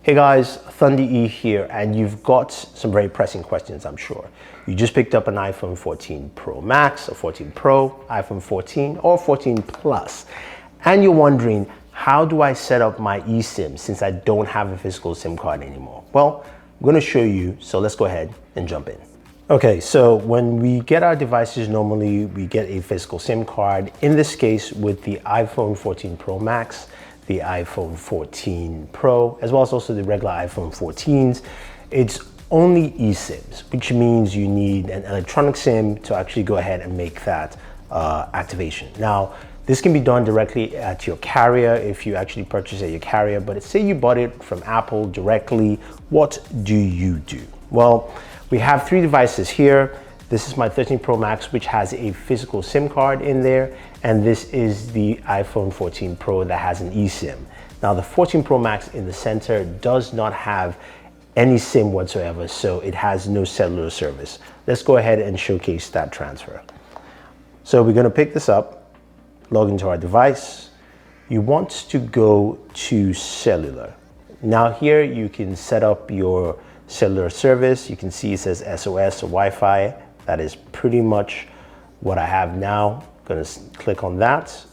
Hey guys, Thunder E here, and you've got some very pressing questions, I'm sure. You just picked up an iPhone 14 Pro Max, or 14 Pro, iPhone 14, or 14 Plus, and you're wondering, how do I set up my eSIM since I don't have a physical SIM card anymore? Well, I'm going to show you, so let's go ahead and jump in. Okay, so when we get our devices, normally we get a physical SIM card. In this case, with the iPhone 14 Pro Max, the iPhone 14 Pro, as well as also the regular iPhone 14s, it's only eSIMs, which means you need an electronic SIM to actually go ahead and make that activation. Now, this can be done directly at your carrier if you actually purchase at your carrier, but say you bought it from Apple directly, what do you do? Well, we have three devices here. This is my 13 Pro Max, which has a physical SIM card in there, and this is the iPhone 14 Pro that has an eSIM. Now, the 14 Pro Max in the center does not have any SIM whatsoever, so it has no cellular service. Let's go ahead and showcase that transfer. So we're gonna pick this up, log into our device. You want to go to cellular. Now here you can set up your cellular service. You can see it says SOS or Wi-Fi. That is pretty much what I have now. Gonna click on that.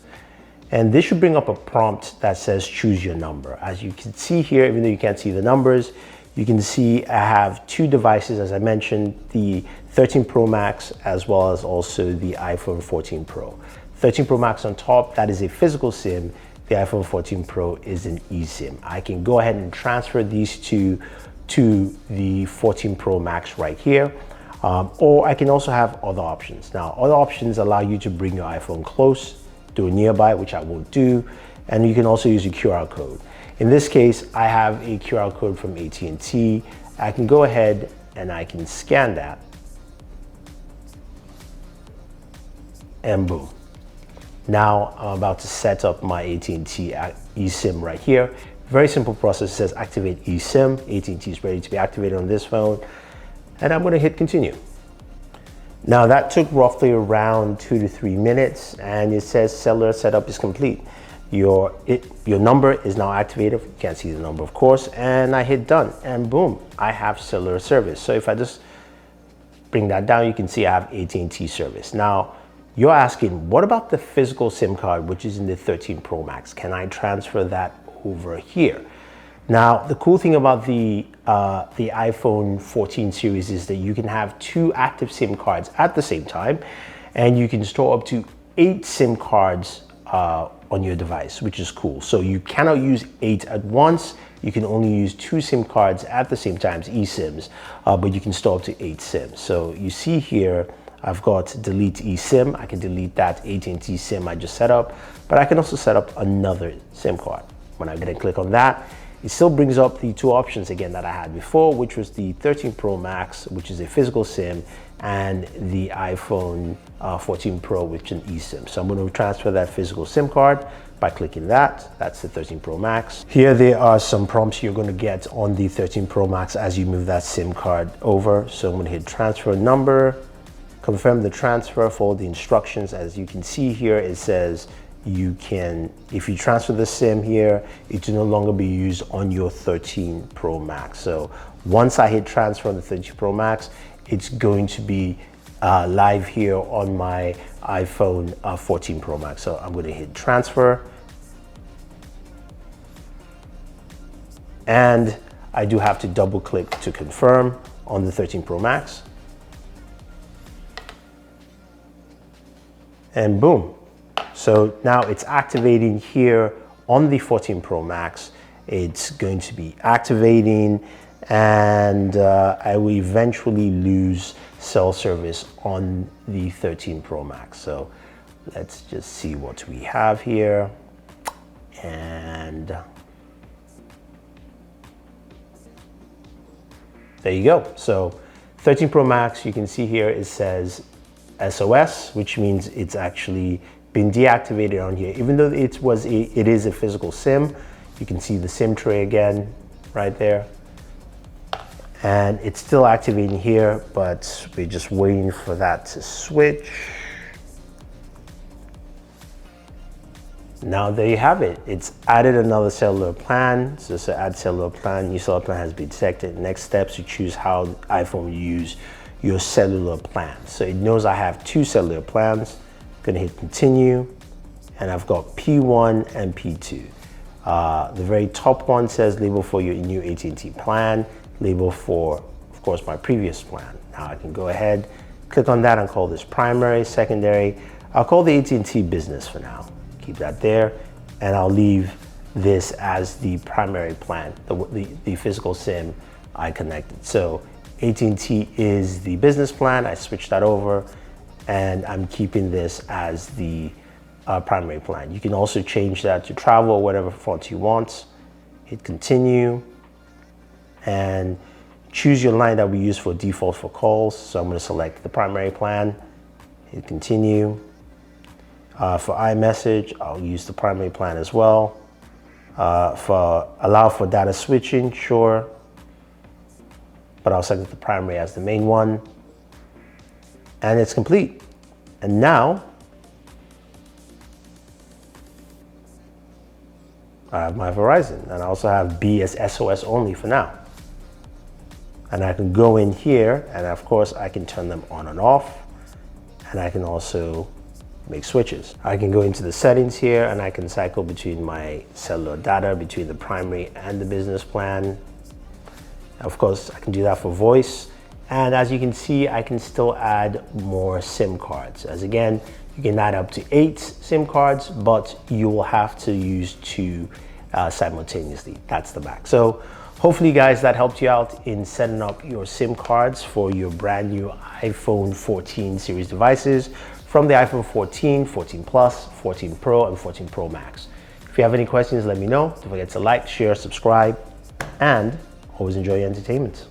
And this should bring up a prompt that says choose your number. As you can see here, even though you can't see the numbers, you can see I have two devices, as I mentioned, the 13 Pro Max, as well as also the iPhone 14 Pro. 13 Pro Max on top, that is a physical SIM. The iPhone 14 Pro is an eSIM. I can go ahead and transfer these two to the 14 Pro Max right here. Or I can also have other options. Now, other options allow you to bring your iPhone close, do a nearby, which I will do, and you can also use a QR code. In this case, I have a QR code from AT&T. I can go ahead and I can scan that, and boom. Now I'm about to set up my AT&T eSIM right here. Very simple process. It says activate eSIM. AT&T is ready to be activated on this phone. And I'm gonna hit continue. Now that took roughly around 2 to 3 minutes, and it says cellular setup is complete. Your number is now activated. You can't see the number, of course, and I hit done, and boom, I have cellular service. So if I just bring that down, you can see I have AT&T service. Now, you're asking, what about the physical SIM card, which is in the 13 Pro Max? Can I transfer that over here? Now, the cool thing about the iPhone 14 series is that you can have two active SIM cards at the same time, and you can store up to 8 SIM cards on your device, which is cool. So you cannot use 8 at once. You can only use 2 SIM cards at the same time, eSIMs, but you can store up to 8 SIMs. So you see here, I've got delete eSIM. I can delete that AT&T SIM I just set up, but I can also set up another SIM card. When I go and click on that, it still brings up the two options again that I had before, which was the 13 Pro Max, which is a physical SIM, and the iPhone 14 Pro, which is an eSIM. So I'm going to transfer that physical SIM card by clicking that. That's the 13 Pro Max. Here there are some prompts you're going to get on the 13 Pro Max as you move that SIM card over. So I'm going to hit transfer number, confirm the transfer, follow the instructions. As you can see here, it says you can, if you transfer the SIM here, it will no longer be used on your 13 Pro Max. So once I hit transfer on the 13 Pro Max, it's going to be live here on my iPhone 14 Pro Max. So I'm going to hit transfer. And I do have to double click to confirm on the 13 Pro Max. And boom. So now it's activating here on the 14 Pro Max. It's going to be activating, and I will eventually lose cell service on the 13 Pro Max. So let's just see what we have here. And there you go. So 13 Pro Max, you can see here it says SOS, which means it's actually been deactivated on here. Even though it is a physical SIM, you can see the SIM tray again right there. And it's still activating here, but we're just waiting for that to switch. Now there you have it. It's added another cellular plan. So it's add cellular plan, new cellular plan has been detected. Next steps, you choose how iPhone will use your cellular plan. So it knows I have 2 cellular plans. I'm gonna hit continue, and I've got P1 and P2. The very top one says label for your new AT&T plan, label for, of course, my previous plan. Now I can go ahead, click on that and call this primary, secondary. I'll call the AT&T business for now. Keep that there, and I'll leave this as the primary plan, the physical SIM I connected. So AT&T is the business plan. I switched that over, and I'm keeping this as the primary plan. You can also change that to travel or whatever font you want. Hit continue, and choose your line that we use for default for calls. So I'm going to select the primary plan, hit continue. For iMessage, I'll use the primary plan as well. For allow for data switching, sure, but I'll select the primary as the main one. And it's complete. And now I have my Verizon, and I also have B as SOS only for now. And I can go in here, and of course I can turn them on and off, and I can also make switches. I can go into the settings here, and I can cycle between my cellular data, between the primary and the business plan. Of course, I can do that for voice. And as you can see, I can still add more SIM cards. As again, you can add up to 8 SIM cards, but you will have to use 2 simultaneously. That's the max. So hopefully guys, that helped you out in setting up your SIM cards for your brand new iPhone 14 series devices from the iPhone 14, 14 Plus, 14 Pro, and 14 Pro Max. If you have any questions, let me know. Don't forget to like, share, subscribe, and always enjoy your entertainment.